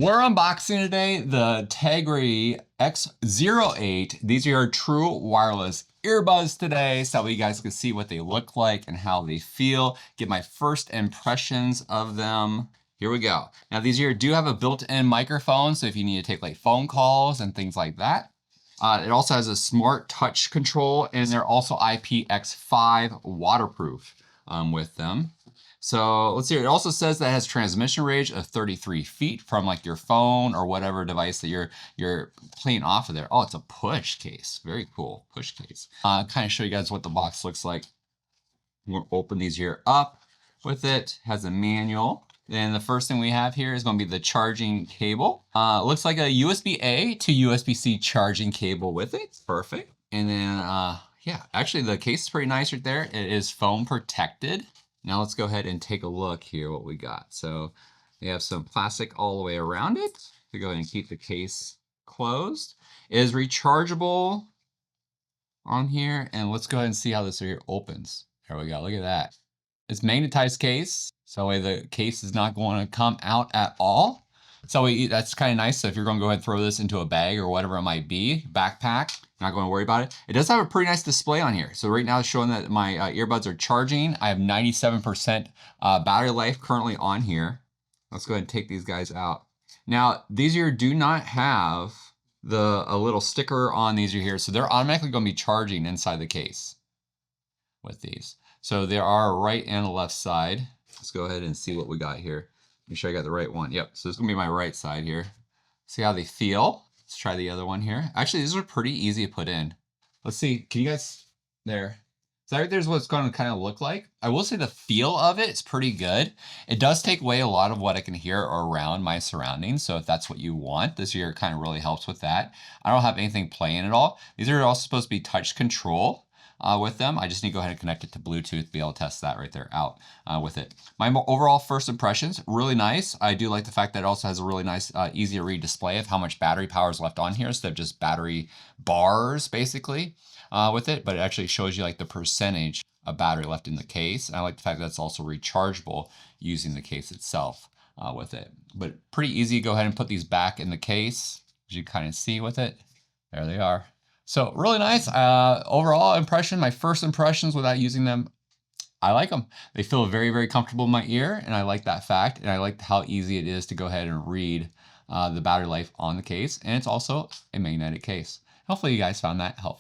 We're unboxing today the TAGRY X08. These are your true wireless earbuds today, so you guys can see what they look like and how they feel. Get my first impressions of them. Here we go. Now these here do have a built-in microphone, so if you need to take like phone calls and things like that. It also has a smart touch control, and they're also IPX5 waterproof with them. So let's see, it also says that it has transmission range of 33 feet from like your phone or whatever device that you're playing off of there. Oh, it's a push case. Very cool, push case. Kind of show you guys what the box looks like. We'll open these here up with it. Has a manual. And the first thing we have here is going to be the charging cable. Looks like a USB-A to USB-C charging cable with it. Perfect. And then, yeah, actually the case is pretty nice right there. It is foam protected. Now let's go ahead and take a look here what we got. So they have some plastic all the way around it to go ahead and keep the case closed. It is rechargeable on here. And let's go ahead and see how this here opens. There we go, look at that. It's magnetized case, so the case is not going to come out at all. So that's kind of nice. So if you're going to go ahead and throw this into a bag or whatever it might be, backpack, not going to worry about it. It does have a pretty nice display on here. So right now it's showing that my earbuds are charging. I have 97% battery life currently on here. Let's go ahead and take these guys out. Now these here do not have a little sticker on these here, so they're automatically going to be charging inside the case with these. So they are right and the left side. Let's go ahead and see what we got here. Make sure I got the right one. Yep, so this is gonna be my right side here. See how they feel. Let's try the other one here. Actually, these are pretty easy to put in. Let's see, can you guys, there. So right there's what it's gonna kind of look like. I will say the feel of it is pretty good. It does take away a lot of what I can hear around my surroundings. So if that's what you want, this here kind of really helps with that. I don't have anything playing at all. These are also supposed to be touch control. With them. I just need to go ahead and connect it to Bluetooth to be able to test that right there out with it. My overall first impressions, really nice. I do like the fact that it also has a really nice, easy to read display of how much battery power is left on here instead of just battery bars basically with it, but it actually shows you like the percentage of battery left in the case. And I like the fact that it's also rechargeable using the case itself with it. But pretty easy to go ahead and put these back in the case, as you kind of see with it. There they are. So really nice. Overall impression, my first impressions without using them, I like them. They feel very, very comfortable in my ear, and I like that fact. And I like how easy it is to go ahead and read the battery life on the case. And it's also a magnetic case. Hopefully you guys found that helpful.